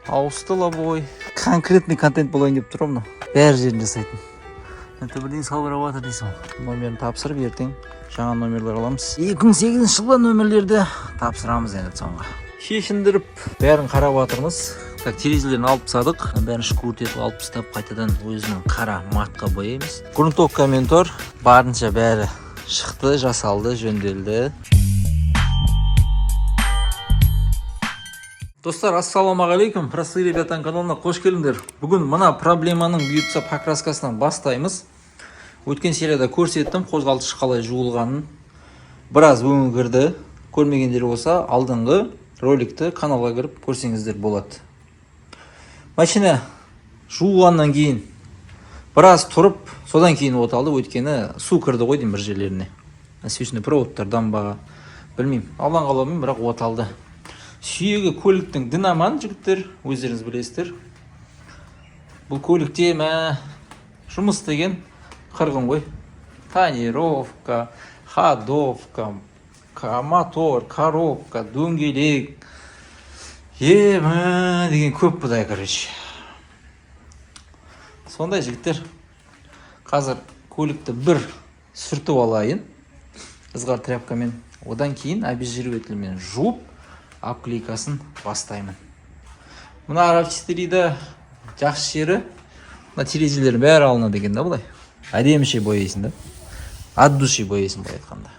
ауыстыла бой. Конкретный контент болайын деп тұрмын. Бәрі жерін жасайтын. Это бірден салбырап жатыр дейсің. Номерін тапсырып ертең жаңа номерлер аламыз. 2008 жылғы номерлерді тапсырамыз енді соңға. Шешіндіріп бәрін қарап жатырмыз. Так, терезелерін алып тастадық. Бәрін шкурт етіп алып тастап қайтадан өзінің қара матқа бояймыз. Грунтовкамен тұр. Барынша бәрі шықты, жасалды, жөнделді. Достар, ассалаумағалейкум. Простые ребятан каналына қош келдіңдер. Бүгін мына проблеманың бұйыртса покраскасынан бастаймыз. Өткен серияда көрсеттім қозғалтқыш қалай жуылғанын. Біраз өңгірді. Көрмегендер болса, алдыңғы роликті каналға кіріп көрсеңіздер болады. Машина жуылғаннан кейін біраз тұрып, содан кейін оталды. Өткені су кірді ғой деймін бір жерлеріне. Свечный проводтардан ба білмеймін. Алдан қалаумен бірақ оталды. Сүйегі көліктің дінаман жігіттер, өздеріңіз білесіздер. Бұл көлікте жұмыс деген қырғын ғой. Тонировка, ходовка, мотор, коробка, дөңгелек. Деген көп бұдай, короче. Сондай жігіттер. Қазір көлікті бір сүртіп алайын. Ызғар тряпкамен. Одан кейін обезжиривателмен жуып, обклейкасын бастаймын. Мына рафтистериді жақсы жері, мына терезелерін бәрі алынады екен да бұлай. Әдеміше бояйсың да. От души бояйсың былай айтқанда.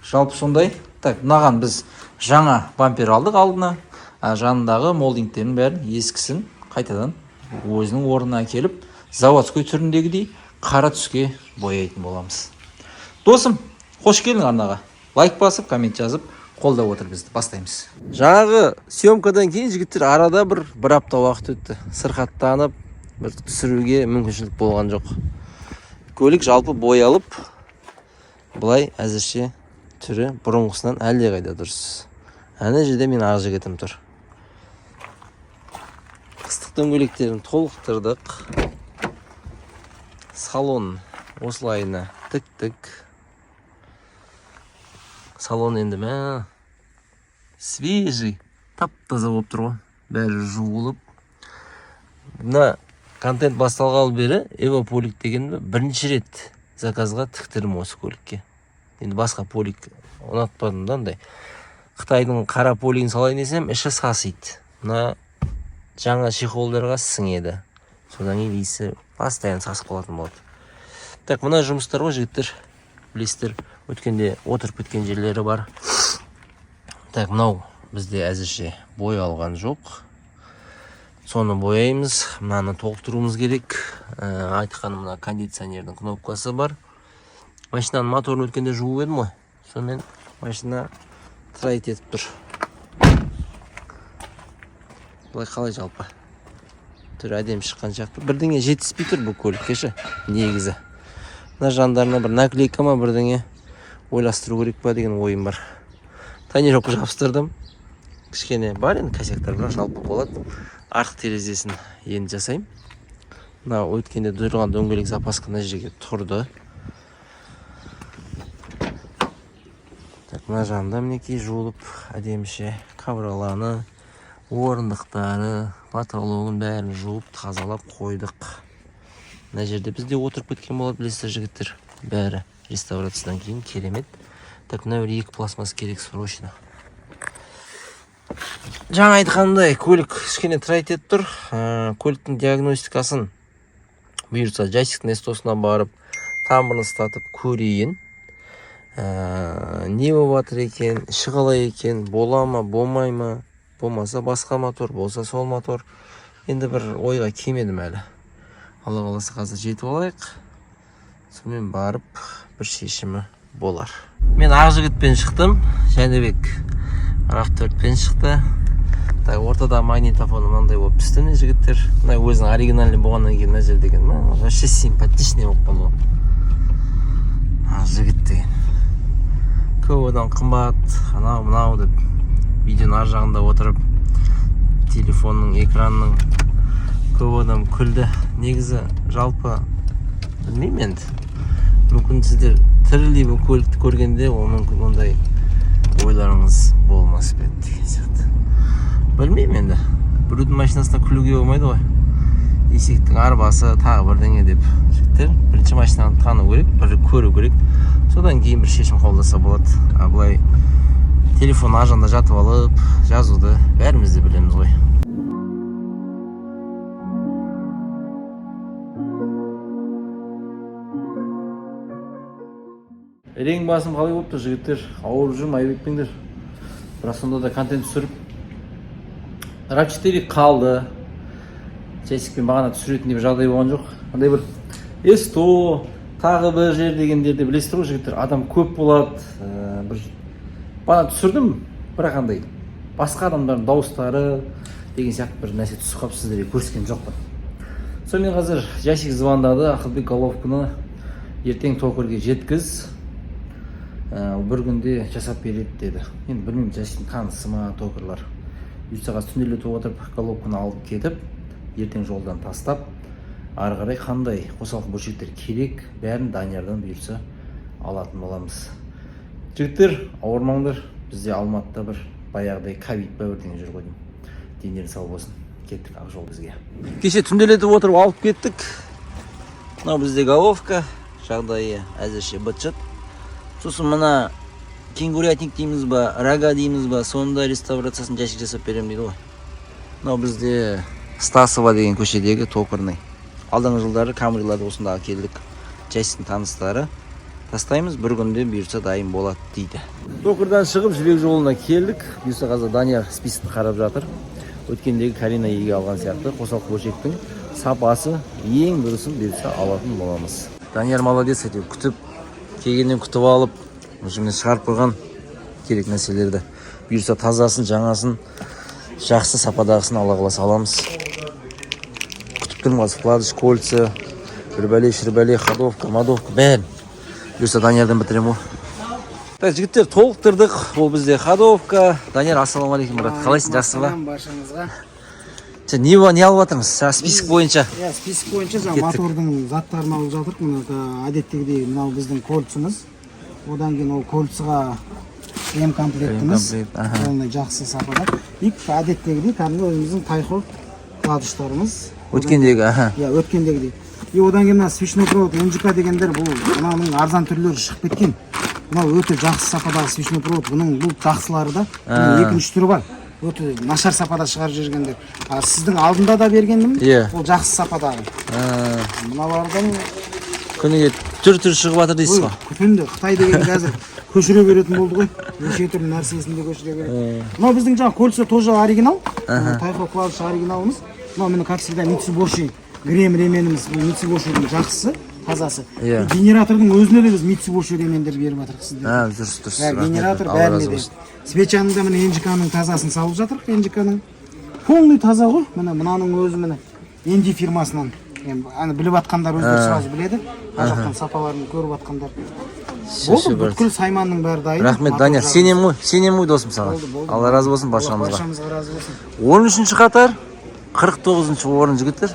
Жалпы сондай. Так, мынаған біз жаңа бампер алдық алдына. Жанындағы молдингтердің бәрін ескісін қайтадан өзінің орнына әкеліп, заводской түріндегідей қара түске бояйтын боламыз. Досым, қош келдің арнаға. Лайк басып, коммент жазып, қолдап отыр бізді. Бастаймыз. Жаңағы съемкадан кейін жігіттер арада бір апта уақыт өтті. Сырқаттанып, бір түсіруге мүмкіншілік болған жоқ. Көлік жалпы боялып, бұлай әзірше түрі бұрынғысынан әлде қайда дұрыс. Әне жерде мен ақ жігітім тұр. Қыстық дөңгелектерін толықтырдық. Салон осылайына тік-тік. Салон енді свежий, тап-таза болып тұр ғой. Бәрі жуылып. Мына контент басталғалы бері Evo полик дегенді бірінші рет заказға тіктірім осы көлікке. Енді басқа полик ұнатпадым да андай. Қытайдың қара полигін салайын десем, іші сасиды. Мына жаңа чехолдарға сіңеді. Содан кейін иісі постоянно сасып қалатын болады. Так, мына жұмыстар ғой жігіттер, білесіздер, өткенде отырып кеткен жерлері бар. Так, мынау бізде әзірше боялған жоқ. Соны бояймыз, мынаны толықтыруымыз керек. Айтқаным, мына кондиционердің кнопкасы бар. Машинаның моторын өткенде жуып едім ғой. Сонымен машина трайт етіп тұр. Бұлай қалай жалпы? Түрі әдем шыққан жақты. Бірдеңе жетіспей тұр бұл көлікке ше, негізі. Мына жандарына бір наклейка ма бірдеңе ойластыру керек па деген ойым бар. Тонировка жабыстырдым. Кішкене бар енді косяктар бірақ жалпы болады. Артық терезесін енді жасаймын. Мына өткенде тұрған дөңгелек запаска мына жерге тұрды. Так, мына жанында мінекей жуылып әдеміше кабраланы, орындықтары, потологын бәрін жуып тазалап қойдық. Мына жерде бізде отырып кеткен болады, білесіздер жігіттер. Бәрі реставрациядан кейін керемет. Так, мына бір екі пластмасс керек срочно. Жаңа айтқандай, көлік кішкене трайт етіп тұр. Көліктің диагностикасын бұйырса джайстиктің эстосына барып, тамырын ұстатып көрейін. Не болып жатыр екен, іші қалай екен, бола ма, болмай ма, болмаса басқа мотор, болса сол мотор. Енді бір ойға кемедім әлі. Алла қаласа қазір жетіп алайық. Сонымен барып бір шешімі болар. Мен ақ жігітпен шықтым, Жәнібек RAV4-пен шықты. Ортада магнитофоны мынандай болып түсті не жігіттер. Мына өзінің оригинальный болғаннан кейін мына жер деген. Вообще симпатичный болып қалды. Ақ жігіт деген. Көп одан қымбат, анау-мынау деп видеоның ар жағында отырып телефонның экранның көп адам күлді. Негізі жалпы білмеймін енді. Мүмкін сіздер тірілей бұл көлікті көргенде ол мүмкін ондай ойларыңыз болмас па еді деген сияқты. Білмеймін енді. біреудің машинасына күлуге болмайды ғой. Есектің арбасы тағы бірдеңе деп. Жігіттер, бірінші машинаны тану керек, бір көру керек. Содан кейін бір шешім қабылдаса болады. А былай телефон ажанда жатып алып, жазуды бәріміз де білеміз ғой. Рең басым қалай болыпты, жігіттер? Ауырып жүрмін, айбекпеңдер. Бірақ сонда да контент түсіріп. RAV4 қалды. Чайсикпен бағана түсіретін деп жағдай болған жоқ. Андай бір S100 тағы бір жер дегендерді білесіздер ғой, жігіттер. Адам көп болады. Бағана түсірдім, бірақ андай басқа адамдардың дауыстары деген сияқты бір нәрсе түсіп қалып сіздерге көрсеткен жоқпын. Сонымен қазір Жасик звондады, Ақылбек головканы ертең токерге жеткіз. Бір күнде жасап береді деді. Енді білмеймін, Жасиктің танысы ма токерлар. Үйсағас түнделетіп отырып головканы алып кетіп, ертең жолдан тастап, ары қарай қандай қосалқы бөлшектер керек, бәрін Даниярдан бұйырса алатын боламыз. Жігіттер, ауырмаңдар. Бізде Алматыда бір баяғыдай ковид ба бірдеңе жүр ғой деймін. Денелі сау болсын. Кеттік ақ жол бізге. Кеше түнделетіп отырып алып кеттік. Мынау бізде головка, жағдайы әзірше быт-шыт. Сосын мына кенгурятник дейміз ба, рага дейміз ба, сонда реставрациясын Жасик жасап берем дейді ғой. Мынау бізде Стасова деген көшедегі токерный. Алдыңғы жылдары Камриларды осындағы келдік. Жасиктің таныстары. Тастаймыз, бір күнде бұйырса дайын болады дейді. Токердан шығып жібек жолына келдік. Бұйырса қазір Данияр списокты қарап жатыр. Өткендегі Карина еге алған сияқты қосалқы бөлшектің сапасы ең дұрысын бұйырса алатын боламыз. Данияр молодец, әйтеуір күтіп, келгеннен күтіп алып, өзімен шығарып қойған керек нәрселерді. Бұйырса тазасын, жаңасын, жақсы сападағысын ала қаласа аламыз. Күтіп тұрмын қазір вкладыш, кольца, шірбәле, ходовка, мадовка, бәрін. Бұйырса Даниярдан бітірем ол. Так, жігіттер, толықтырдық. Ол бізде ходовка. Данияр, ассалаумағалейкум, брат. Қалайсың, жақсы ба? Баршаңызға. Не алып жатырмыз? Список бойынша. Список бойынша мотордың заттарын алып жатырмық. Мына әдеттегідей мынау біздің кольцымыз. Одан кейін ол кольцыға М-комплектіміз. Оны жақсы сапада. Әдеттегідей кәдімгі өзіміздің тайхо вкладыштарымыз. Өткендегі, өткендегідей. Одан кейін мына свечной провод НЖК дегендер бұл мынаның арзан түрлері шығып кеткен. Мынау өте жақсы сападағы свечной провод. Бұның бұл жақсылары да 2-3 түрі бар. Өте нашар сапада шығарып жүргендер. Сіздің алдында да бергенмін. Ол жақсы сападағы. Мыналардан күніге түр шығып жатыр дейсіз ғой. Күтінді Қытай деген қазір көшіре беретін болды ғой. Неше түрлі нәрсесін де көшіре береді. Мынау біздің жаңа кольца тоже оригинал. Тайхо вкладыш оригиналымыз. Мынау мені как всегда Mitsubishi грем ременіміз. Mitsubishi-дің жақсысы, тазасы. Генератордың өзіне де біз Mitsubishi ремендер беріп жатырық сіздерге. Дұрыс. Генератор бәріне де. Свечаның да міне НЖК-ның тазасын салып жатырық. НЖК-ның полный таза ғой. Мынаның өзі міне Энди фирмасынан. Біліп атқандар өздері сразу біледі. Жақтан сапаларын көріп атқандар. Болды, бүткіл сайманның бәрі дайын. Рахмет, Данияр. Сенем ғой досым саған. Алла разы болсын баршамызға. Баршамызға разы болсын. 13-ші қатар, 49-ші орын жігіттер.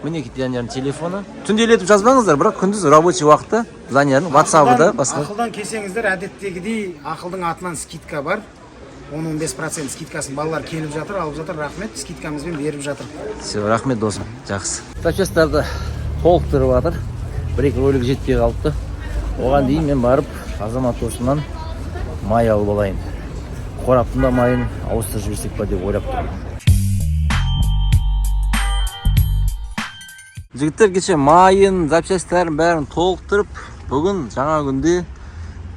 Мінекей Даниярдың телефоны. Түнделетіп жазбаңыздар, бірақ күндіз рабочий уақытта Даниярдың WhatsApp-ы да басқа. Ақылдан келсеңіздер, әдеттегідей ақылдың атынан скидка бар. 10-15% скидкасын балалар келіп жатыр, алып жатыр. Рахмет, скидкамызбен беріп жатыр. Все, рахмет досым, жақсы. Запчастарды толықтырып жатыр. Бір-екі ролик жетпей қалыпты. Оған дейін мен барып азамат досымнан май алып алайын. Қораптың да майын ауыстырып жіберсек па деп ойлап тұрмын. Жігіттер, кеше майын, запчастарын бәрін толықтырып, бүгін жаңа күнде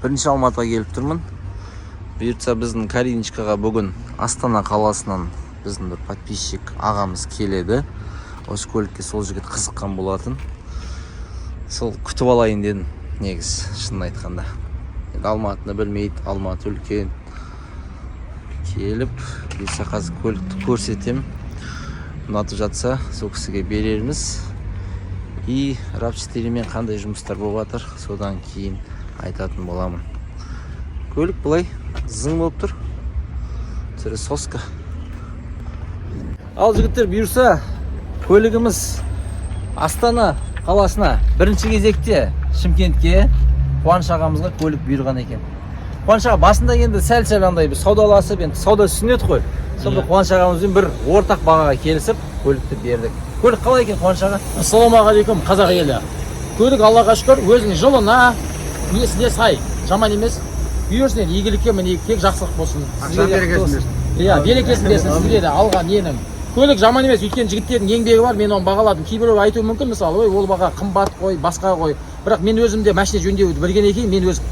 бірінші Алматыға келіп тұрмын. Бұйыртса біздің Кариничкаға бүгін Астана қаласынан біздің бір подписчик ағамыз келеді. Осы көлікке сол жігіт қызыққан болатын. Сол күтіп алайын дедім, негіз, шынын айтқанда. Алматыны білмейді, Алматы үлкен. Келіп, бұйырса қазір көлікті көрсетем. Ұнатып жатса, сол кісіге берерміз. И RAV4 мен қандай жұмыстар болып жатыр, содан кейін айтатын боламын. Көлік бұлай зың болып тұр. Түрі соска. Ал жігіттер, бұйырса көлігіміз Астана қаласына бірінші кезекте Шымкентке Қуаныш ағамызға көлік бұйырған екен. Қуаныш аға басында енді сәл-сәл андай бір саудаласып, енді сауда сүннет қой. сонда Қуаныш ағамызбен бір ортақ бағаға келісіп көлікті бердік. Көлік қалай екен Қуаныш аға? Ассалаумағалейкум қазақ елі. Көлік Аллаға шүкір өзінің жылына несіне сай, жаман емес. Бұйырсын игілікке міне тек жақсылық болсын. Ақша берекесін берсін. Иә, берекесін берсін сізге де алған ненің. Көлік жаман емес, өйткені жігіттердің еңбегі бар, мен оны бағаладым. Кейбіреу айтуы мүмкін, мысалы, ой, ол баға қымбат қой, басқа қой. Бірақ мен өзім де машина жөндеуді білгеннен кейін мен өзім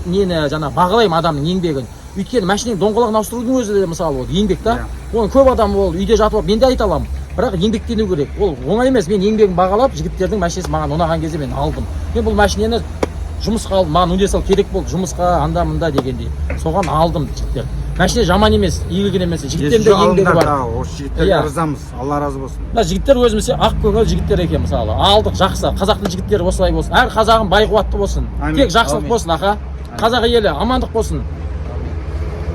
нені жаңа бағалаймын адамның еңбегін. Өйткені машинаның доңғалағын ауыстырудың өзі де мысалы ол еңбек та. Оны көп адам ол үйде жатып алып мен де айта аламын. Бірақ еңбектену керек. Ол оңай емес. Мен еңбегін бағалап, жігіттердің машинасы маған ұнаған кезде мен алдым. Мен бұл машинаны жұмысқа алдым, маған универсал керек болды, жұмысқа анда-мында дегендей. Соған алдым жігіттер. Машина жаман емес, игілігін емес. Жігіттердің де еңбегі бар. Осы жігіттерге ризамыз. Алла разы болсын. Мына жігіттер өзімізше ақ көңіл жігіттер екен мысалы. Алдық жақсы. Қазақтың жігіттері осылай болсын. Әр қазағым бай қуатты болсын. Тек жақсылық болсын, аха. Қазақ елі амандық болсын.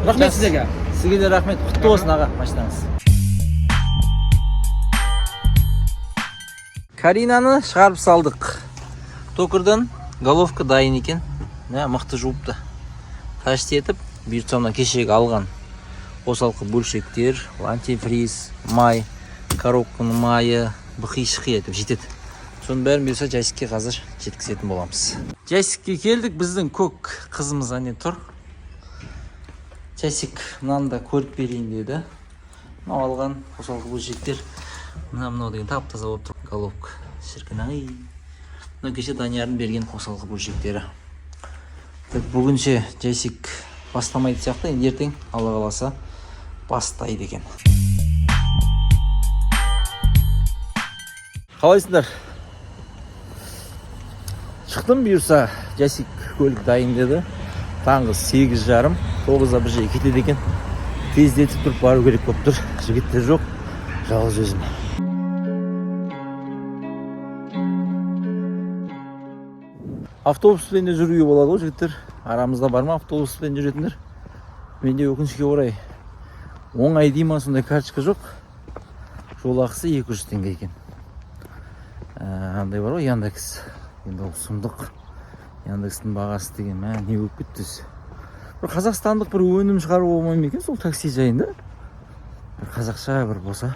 Рахмет сізге. Сізге де рахмет. Құтты болсын аға машинаңыз. Каринаны шығарып салдық. Токырдан головка дайын екен. Мықты жуыпты. Қашты етіп, бұйыртсамнан кешегі алған қосалқы бөлшектер, антифриз, май, коробканың майы, бұқи-шықи етіп жетеді. Соның бәрін бұйырса Жайсикке қазір жеткізетін боламыз. Жайсикке келдік, біздің көк қызымыз әне тұр. Жайсик мынаны да көріп берейін деді. Мынау алған қосалқы бөлшектер. Мынау деген тап-таза болып тұр. Головка шіркін ай. Мына кеше Даниярдың берген қосалқы бөлшектері. Бүгінше Жайсик бастамайды сияқты, енді ертең Алла қаласа бастайды екен. Қалайсыңдар? Шықтым бұйырса, Жайсик көлік дайын деді. Таңғы 8:30, 9-да бір жерге кетеді екен. Тездетіп тұрып бару керек болып тұр. Жігіттер жоқ, жалғыз өзім. Автобуспен де жүруге болады ғой жігіттер. Арамызда бар ма автобуспен жүретіндер? Менде өкінішке орай оңай дей ма сондай карточка жоқ. Жол ақысы 200 теңге екен. Андай бар ғой Яндекс. Енді ол сұмдық. Яндекстің бағасы деген не болып кетті. Бір қазақстандық бір өнім шығару болмай екен сол такси жайында. Бір қазақша бір болса,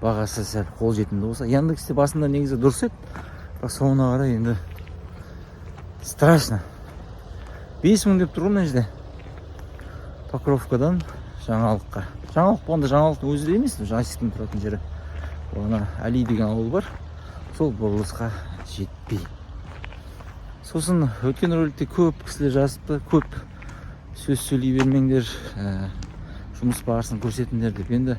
бағасы сәл қолжетімді болса. Яндексте басында негізі дұрыс еді. Бірақ соңына қарай енді страшно. 5000 деп тұр ғой мына жерде. Покровкадан жаңалыққа. Жаңалық болғанда жаңалықтың өзі де емес, Жайсиктің тұратын жері. Ona Али деген ауыл бар. Сол бұрылысқа жетпей. Сосын өткен роликте көп кісілер жазыпты, көп сөз сөйлей бермеңдер, жұмыс бағасын көрсетіңдер деп. Енді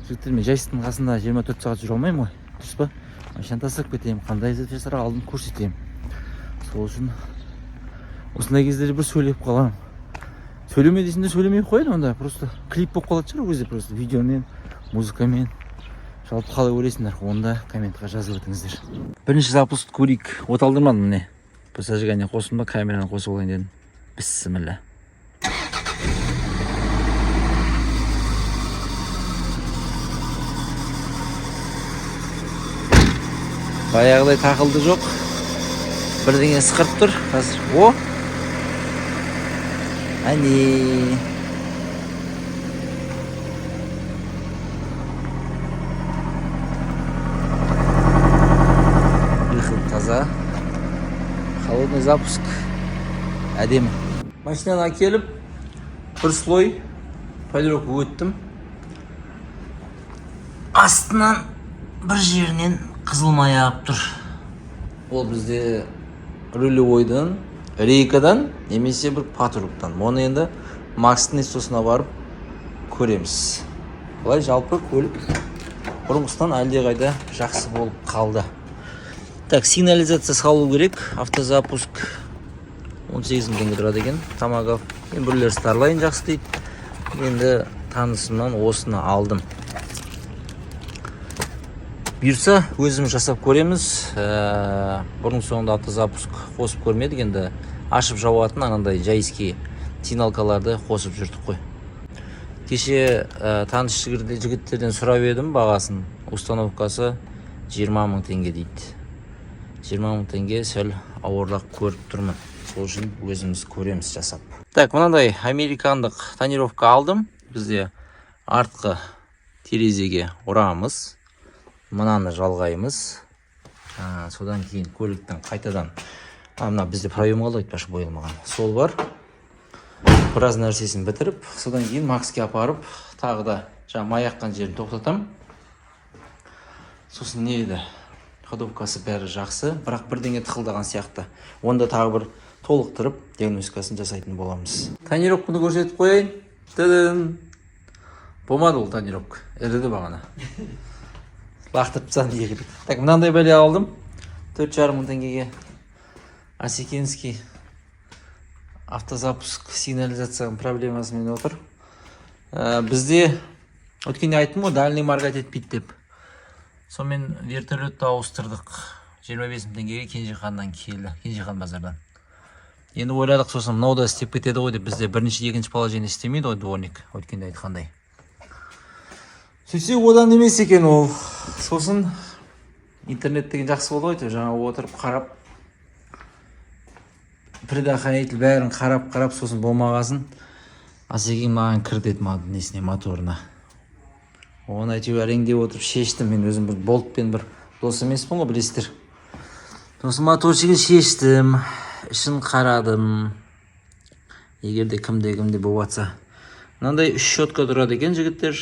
жігіттер мен Жайсиктің қасында 24 сағат жүре алмаймын ғой. Дұрыс па? Машина тастап кетемін, қандай жасар алдым көрсетемін. Сол үшін осындай кездерде бір сөйлеп қаламын. Сөйлеме дейсіңдер, сөйлемей қойды, онда просто клип болып қалады шығар, өзі просто видеомен, музыкамен. Жалпы қалай ойлайсыңдар, онда комментқа жазып өтіңіздер. Бірінші запуск көрейік. От алдырмадым міне. Бір зажигание қосым ба, камераны қосып алайын дедім. Бісміллә. Баяғыдай тақылды жоқ. Бірдеңе сықырып тұр қазір. О! Әне. Таза. Холодный запуск. Әдемі. Машинаны әкеліп, бір слой полировка өттім. Астынан бір жерінен қызыл май ағып тұр. Ол бізде рулевойдан, рейкадан, немесе бір патрубтан. Оны енді Макстың эстосына барып көреміз. Бұлай жалпы көлік бұрынғысынан әлдеқайда жақсы болып қалды. Так, сигнализация салу керек. Автозапуск 18 000 теңге тұрады екен. Тамагав. Мен бірлер Starline жақсы дейді. Енді танысымнан осыны алдым. Бұйырса өзім жасап көреміз. Бұрын соңында автозапуск қосып көрмедік, енді ашып жауатын анандай Жайсикке сигналкаларды қосып жүрдік қой. Кеше таныс жігіттерден сұрап едім бағасын. Установкасы 20 000 теңге дейді. 20 000 теңге сәл ауырлақ көріп тұрмын. Сол үшін өзіміз көреміз жасап. Так, мынандай американдық тонировка алдым. бізде артқы терезеге ұрамыз, мынаны жалғаймыз. Содан кейін көліктің қайтадан мына бізде проем қалды айтпашы боялмаған. Сол бар. Біраз нәрсесін бітіріп, содан кейін Макске апарып, тағы да жаңа маяққан жерін тоқтатам. Сосын не еді? Ходовкасы бәрі жақсы, бірақ бірдеңе тықылдаған сияқты. Онда тағы бір толықтырып, диагностикасын жасайтын боламыз. Тонировканы көрсетіп қояйын. Тыдын. Болмады ол тонировка. Іріді бағана. Лақтырып тастан егіліп. Так, мынандай бәле алдым. 4,5 мың теңгеге. Осекинский автозапуск сигнализацияның проблемасымен отыр. Бізде өткенде айттым ғой, дальный моргать етпейді деп. Сонымен вертолетті ауыстырдық. 25 мың теңгеге Кенжеханнан келді. Кенжехан базардан. Енді ойладық, сосын мынау да істеп кетеді ғой деп, бізде бірінші екінші положение істемейді ғой дворник, өткенде айтқандай. Сөйтсе одан емес екен ол. Сосын интернет деген жақсы болды ғой, жаңа отырып қарап, предохранитель бәрін қарап, сосын болмағасын Асекең маған кір деді несіне, моторына. Оны әйтеуір әреңдеп отырып шештім. Мен өзім бір болтпен бір дос емеспін ғой, білесіздер. Сосын моторчыгын шештім, ішін қарадым. Егерде кімде болып жатса. Мынандай 3 щетка тұрады екен жігіттер.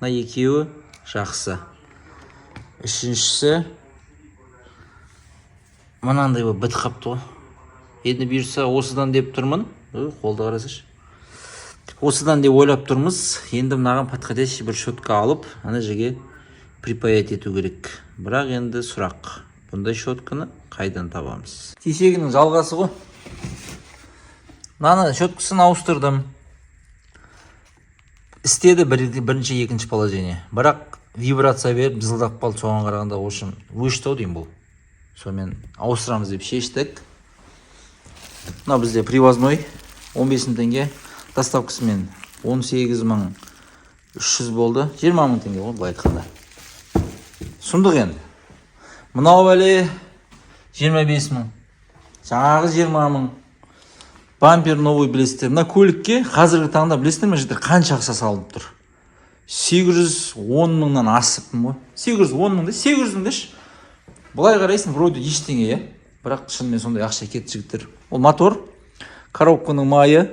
Мына екеуі жақсы. Үшіншісі мынандай болып бітіп қапты ғой. Енді бұйырса осыдан деп тұрмын. Қолды қарасайшы. Осыдан деп ойлап тұрмыз. Енді мынаған подходящий бір щетка алып, ана жерге припаять ету керек. Бірақ енді сұрақ. Бұндай щетканы қайдан табамыз? Кешегінің жалғасы ғой. Мынаны щеткасын ауыстырдым. Істеді бірінші екінші положение. Бірақ вибрация беріп бызылдап қалды, соған қарағанда ошым өшті деймін бұл. Сонымен ауыстырамыз деп шештік. Мына бізде привозной 15 мың теңге, доставкасымен 18.300 болды. 20 мың теңге болды былай айтқанда. Сұмдық енді. Мынау бәле 25 мың. Жаңағы 20 мың. Бампер новый білесіздер. Мына көлікке қазіргі таңда білесіздер ме жігіттер қанша ақша салынып тұр? 810 мыңнан асыппын ғой. 810 мыңды, 800 мыңдаш. Бұлай қарайсың, вроде ештеңе, е. Бірақ шынымен сондай ақша кетті жігіттер. Ол мотор, коробканың майы,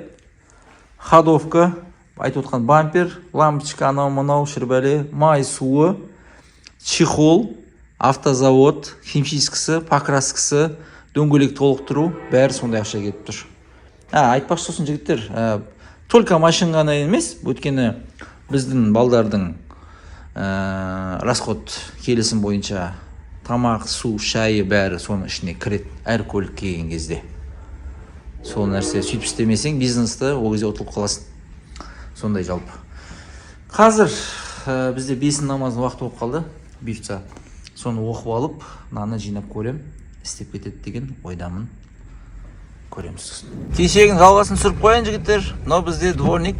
ходовка, айтып отқан бампер, лампочка, анау-мынау, шірбәле, май суы, чехол, автозавод, химчисткасы, покраскасы, дөңгелек толықтыру, бәрі сондай ақша кетіп тұр. Айтпақшы сосын жігіттер, только машин ғана емес, өйткені біздің балдардың расход келісім бойынша тамақ, су, шайы бәрі соның ішіне кіреді әр көлік келген кезде. Сол нәрсе сөйтіп істемесең бизнесті ол кезде ұтылып қаласың. Сондай жалпы. Қазір бізде 5 намазың уақыт болып қалды. Бұйыртса соны оқып алып, мынаны жинап көрем, істеп кетеді деген ойдамын. Көреміз. Кешегін жалғасын түсіріп қояйын жігіттер. Мынау бізде дворник.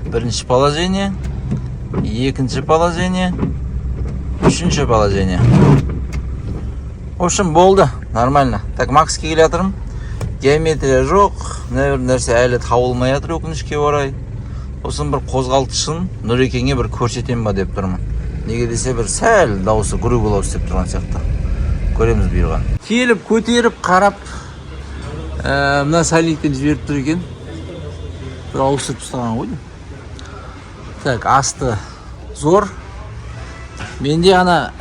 Бірінші положение, екінші положение, үшінші положение. В общем, болды. Нормально. Так, Макске келе жатырмын. Геометрия жоқ. Нәрсе әлі табылмай жатыр өкінішке орай. Сосын бір қозғалтқышын Нұрекеңе бір көрсетем ба деп тұрмын. Неге десе бір сәл дауысы гүру-гүлау істеп тұрған сияқты. Көреміз бұйырған. Келіп, көтеріп, қарап, мына сайликтен жіберіп тұр екен. Бір ауыстырып ұстаған ғой. Так, асты зор. Менде ана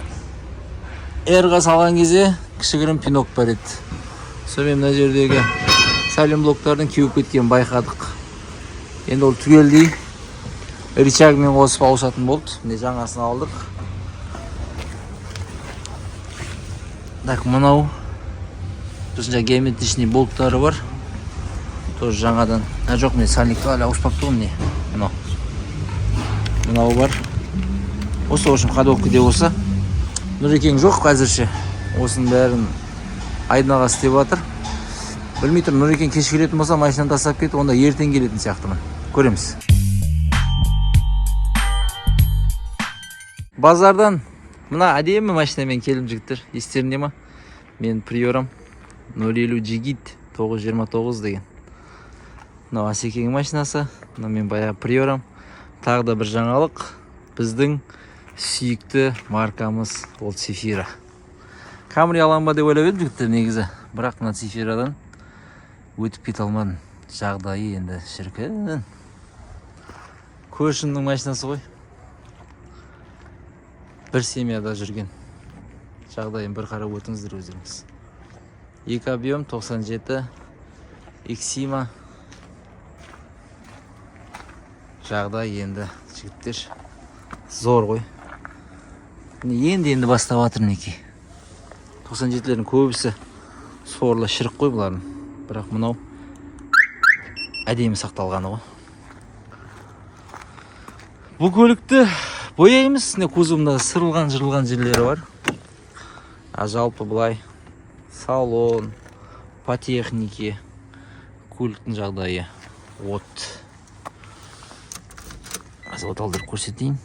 R-ға салған кезде кішігірім пинок бар еді. Сонымен мына жердегі сайлен блоктардың кеуіп кеткенін байқадық. Енді ол түгелдей рычагмен қосып ауысатын болды. Міне жаңасын алдық. Так, мынау Тұсынша геометричный болттары бар. Тоже жаңадан. Жоқ, мен сальникті әлі ауыспапты ғой, міне. Мынау бар. Осы ошым ходовка де осы. Нұрекең жоқ қазірше. Осының бәрін айдынаға істеп жатыр. Білмей тұр, Нұрекең кеш келетін болса, машинаны тастап кетіп, онда ертең келетін сияқтымын. Көреміз. Базардан мына әдемі машинамен келдім жігіттер. Естерінде ма? Мен приорам 050 Jigit 929 деген. Мынау Асекеңнің машинасы. Мына мен баяғы приорам. тағы да бір жаңалық. Біздің сүйікті маркамыз ол Цефира. Камри алам ба деп ойлап едім жігіттер негізі. Бірақ мына Цефирадан өтіп кете алмадым. Жағдайы енді шіркін. Көршімнің машинасы ғой. Бір семьяда жүрген. Жағдайын бір қарап өтіңіздер өздеріңіз. 2 объем 97 Xima. Жағдай енді жігіттер зор ғой. Енді бастап жатыр мінекей. 97-лердің көбісі сорлы шірік қой бұлардың. Бірақ мынау әдемі сақталғаны ғой. Бұл көлікті бояймыз. Кузовында сырылған жырылған жерлері бар. Жалпы бұлай салон, по технике, көліктің жағдайы от. Азоталдыр көрсетейін.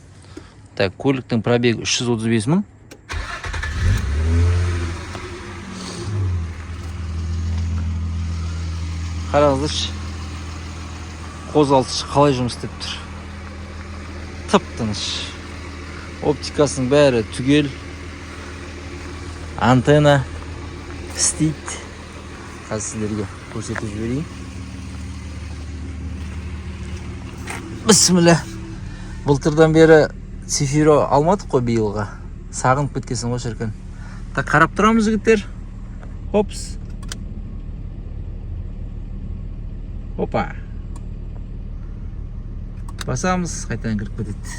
Так, көліктің пробегі 335 мың. Қараңыздаршы. Қозғалтқыш қалай жұмыс істеп тұр. Тып-тыныш. Оптикасының бәрі түгел. Антенна істейді. Қазір сіздерге көрсетіп жіберейін. Бісміллә. Былтырдан бері Цефира алмадық қой биылға. Сағынып кеткесін ғой шіркін. Так, қарап тұрамыз жігіттер. Хопс. Опа. Басамыз, қайтадан кіріп кетеді.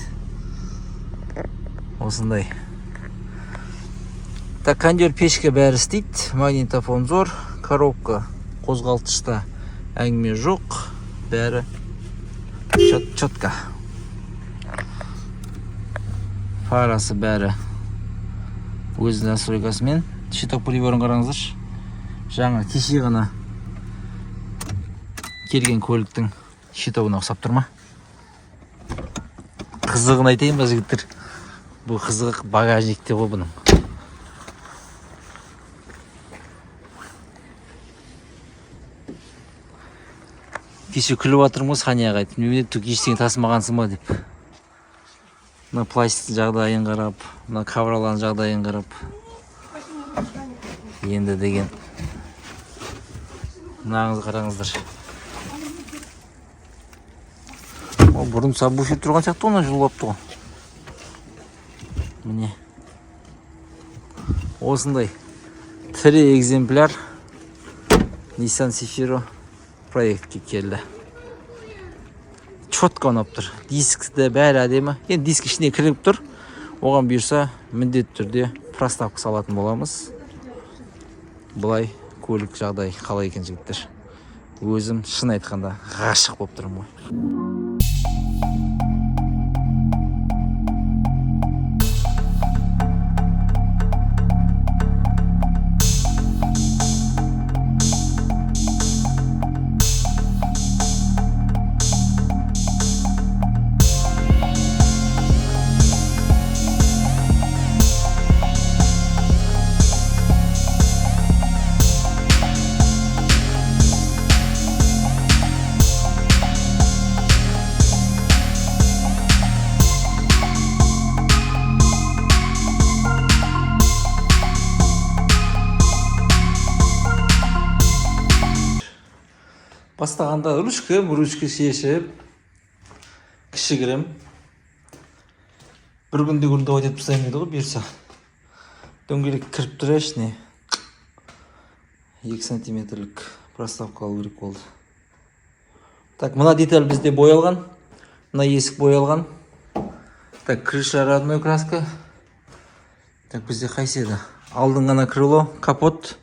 Осындай. Так, кондер пешке бәрі істейді. Магнитофон зор. Коробка қозғалтқышта әңгіме жоқ. Бәрі четко. Фарасы бәрі өз настройкасымен. Щиток приборын қараңыздаршы. Жаңа кеше ғана келген көліктің щитогына ұқсап тұр ма? Қызығын айтайын ба жігіттер? Бұл қызығы багажникте ғой бұның. Кеше күліп жатырмыз Ханяға айтып, немене түк ештеңе тасымағансың ба деп. Мына пластиктің жағдайын қарап, мына кавралардың жағдайын қарап. Енді деген. Мынаңызды қараңыздар. О, бұрын сабвуфер тұрған сияқты оны жұлып ғой. Міне. Осындай тірі экземпляр Nissan Cefiro проектке келді. Четко ұнап тұр. Дискті бәрі әдемі. Енді диск ішіне кіріп тұр. Оған бұйырса міндетті түрде проставка салатын боламыз. Бұлай көлік жағдай қалай екен жігіттер. Өзім шын айтқанда ғашық болып тұрмын ғой. Бастағанда ручка шешіп, кішігірім. Бір күнде ойдеп тастаймын еді ғой, бұйырса. Дөңгелек кіріп тұр ішіне. 2 сантиметрлік проставка алу керек болды. Так, мына деталь бізде боялған. Мына есік боялған. Так, крыша родной краска. Так, бізде қайседі? Алдың ғана крыло, капот.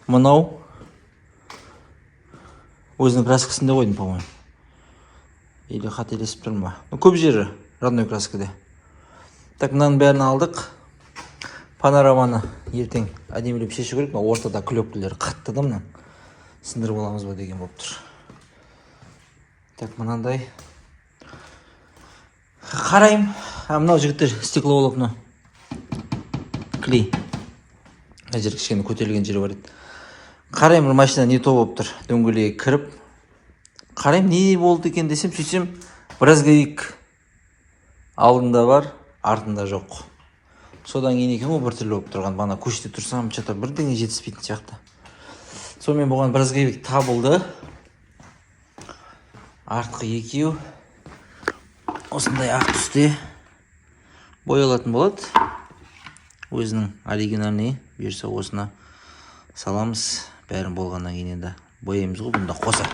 Мынау. Өзінің краскасында қойдым, по-моему. Или қателесіп тұрмын ба? Көп жері родной краскада. Так, мынаның бәрін алдық. Панораманы ертең әдемілеп шешу керек. Ортада клепкілер қатты да мына. Сындырып аламыз ба деген болып тұр. Так, мынандай. Қарайым. Мынау жігіттер стекловолокно. Клей. Мына жер кішкене көтерілген жері бар еді. Қарайым, бір машина не то болып тұр. Дөңгелегі кіріп. Қарайым, не болды екен десем, сөйтсем, брызговик алдында бар, артында жоқ. Содан кейін екен ғой біртүрлі болып тұрған. Бана көште тұрсам, что-то бірдеңе жетіспейтін сияқты. Сонымен болған брызговик табылды. Артқы екеу осындай ақ түсте боялатын болады. Өзінің оригинальный, бұйырса осына саламыз. Бәрін болғаннан кейін енді бояймыз ғой, бұнда қоса.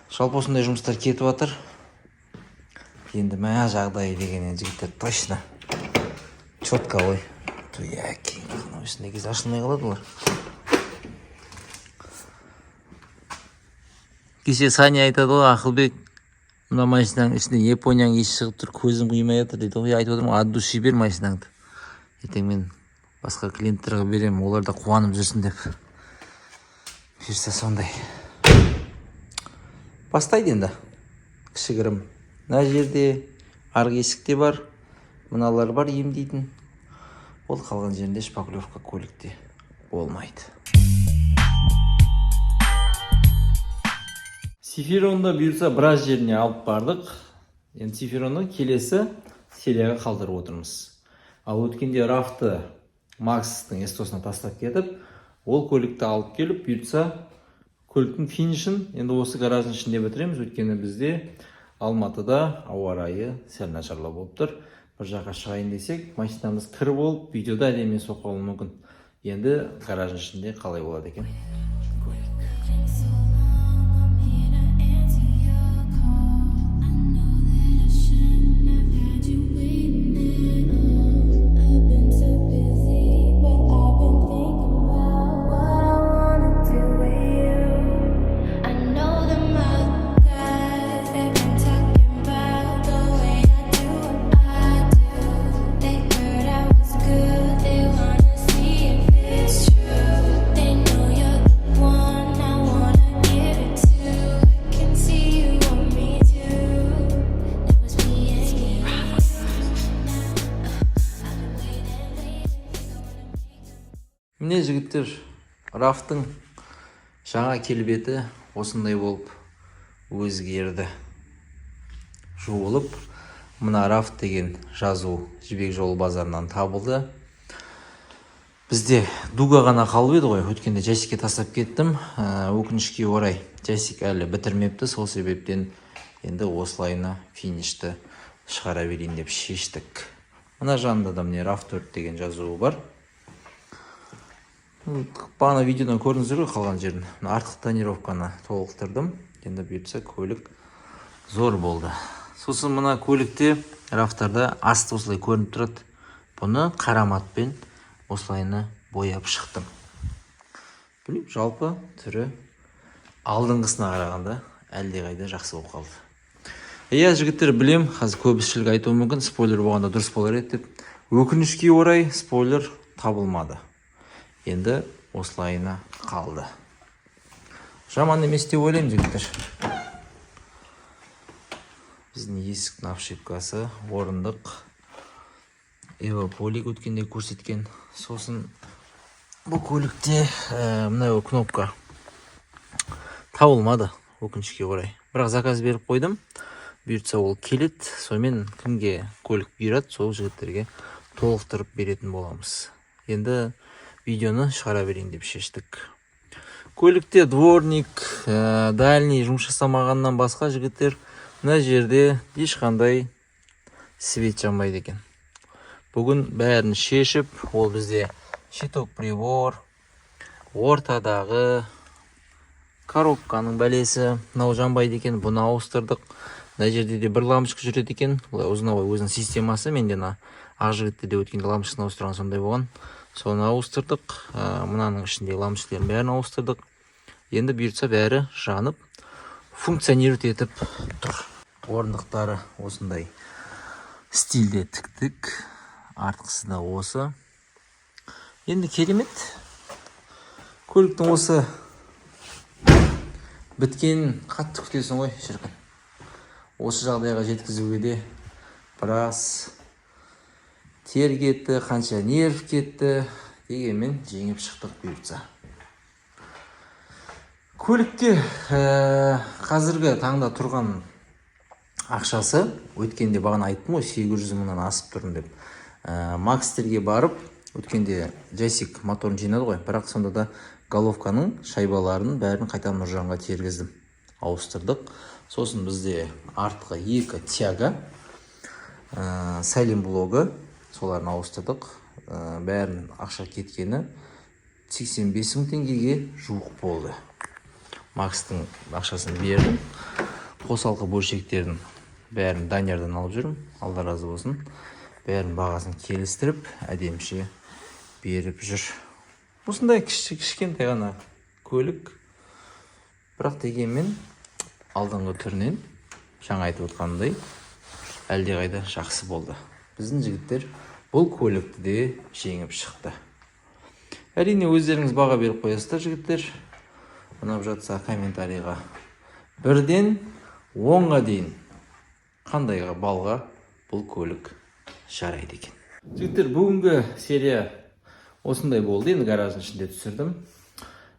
Жалпы осындай жұмыстар кетіп жатыр. Енді мә жағдайы деген жігіттер точно четко ғой. Туяки, осындай кез ашылмай қалады олар. Кеше Саня айтады ғой, Ақылбек, мына машинаның ішінде Японияның иісі шығып тұр, көзім қимай жатыр дейді ғой. Айтып отырмын, от души бер машинаңды. Ертең мен басқа клиенттерге беремін, олар да қуанып жүрсін деп. Бұйырса сондай. Бастайды енді. Кішігірім. Мына жерде арғы есікте бар, мыналар бар емдейтін. Ол қалған жерінде шпаклевка көлікте болмайды. Сифиронды бұйырса біраз жеріне алып бардық. Енді Сифиронды келесі серияға қалдырып отырмыз. Ал өткенде рафты Макстың эстосына тастап кетіп, ол көлікті алып келіп, бұйырса көліктің финишін енді осы гараждың ішінде бітіреміз. Өткені бізде Алматыда ауа райы сәл нашарлау болып тұр. Бір жаққа шығайын десек, машинамыз кір болып, видеода әдемі соққы алуы мүмкін. Енді гараждың ішінде қалай болады екен? Міне жігіттер, рафтың жаңа келбеті осындай болып өзгерді. Жуылып, мына рафт деген жазу Жібек жолы базарынан табылды. Бізде дуга ғана қалып еді ғой, өткенде Жасикке тастап кеттім. Өкінішке орай Жасик әлі бітірмепті, сол себептен енді осылайына финишті шығара берейін деп шештік. Мына жанында да міне рафт 4 деген жазуы бар. Бағана видеодан көрдіңіздер ғой қалған жерін. Артық тонировканы толықтырдым. Енді бұйыртса көлік зор болды. Сосын мына көлікте рафтарда асты осылай көрініп тұрады. Бұны қараматпен осылайына бояп шықтым. Біліп, жалпы түрі алдыңғысына қарағанда әлдеқайда жақсы болып қалды. Жігіттер, білем, қазір көбісшілік айтуы мүмкін, спойлер болғанда дұрыс болар еді деп. Өкінішке орай спойлер табылмады. Енді осылайына қалды. Жаман емес деп ойлаймын, жігіттер. Біздің есік навшипкасы, орындық. Эвополик өткенде көрсеткен. Сосын бұл көлікте мынау кнопка табылмады, өкінішке орай. Бірақ заказ беріп қойдым. Бұйыртса ол келеді. Сонымен кімге көлік бұйырады, сол жігіттерге толықтырып беретін боламыз. Енді видеоны шығара берейін деп шештік. Көлікте дворник, дальний жұмыс жасамағаннан басқа жігіттер, мына жерде ешқандай свет жанбайды екен. Бүгін бәрін шешіп, ол бізде щиток прибор, ортадағы коробканың бәлесі, мынау жанбайды екен, бұны ауыстырдық. Мына жерде де бір лампочка жүреді екен, ұзынауы өзінің системасы, менде ақ жігітте де өткенде лампочкасын ауыстырған сондай болған. Соны ауыстырдық, мынаның ішінде лампочкалардың бәрін ауыстырдық. Енді бұйыртса бәрі жанып, функционировать етіп тұр. Орындықтары осындай стильде тіктік, артқысы да осы. Енді керемет. Көліктің осы біткенін қатты күтесің ғой, шіркін. Осы жағдайға жеткізуге де біраз тер кетті, қанша нерв кетті, дегенмен жеңіп шықтық бұйыртса. Көлікте қазіргі таңда тұрған ақшасы өткенде бағана айттым ғой 800 мыңнан асып тұрын деп. Макстерге барып өткенде Джесик моторын жинады ғой, бірақ сонда да головканың шайбаларын бәрін қайтадан Нұржанға тергіздім, ауыстырдық. Сосын бізде артқы 2 тяга, сайлен блогы, соларын ауыстырдық. Бәрін ақша кеткені 85 мың теңгеге жуық болды. Макстың ақшасын бердім. Қосалқы бөлшектердің бәрін Даниярдан алып жүрмін, Алла разы болсын. Бәрін бағасын келістіріп, әдеміше беріп жүр. Осындай кішкентай ғана көлік, бірақ дегенмен алдыңғы түрінен жаңа айтып отқандай әлдеқайда жақсы болды. Біздің жігіттер бұл көлікті де жеңіп шықты. Әрине өздеріңіз баға беріп қоясыздар жігіттер. Ұнап жатса комментарийға 1-ден 10-ға дейін қандайға балға бұл көлік жарайды екен. Жігіттер, бүгінгі серия осындай болды. Енді гараждың ішінде түсірдім.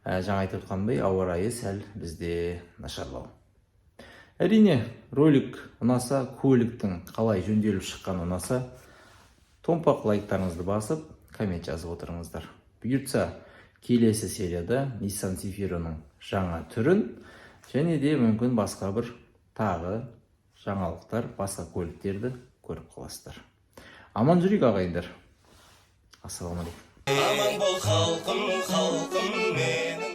Жаңа айтып отқандай, ауа райы сәл бізде нашарлау. Әрине, ролик ұнаса, көліктің қалай жөнделіп шыққаны ұнаса, томпақ лайктарыңызды басып, коммент жазып отырыңыздар. Бұйыртса, келесі серияда Nissan Zephyro'ның жаңа түрін және де мүмкін басқа бір тағы жаңалықтар, басқа көліктерді көріп қаласыздар. Аман жүрейік ағайындар. Ассалаумағалейкум. Аман бол халқым, халқым менің.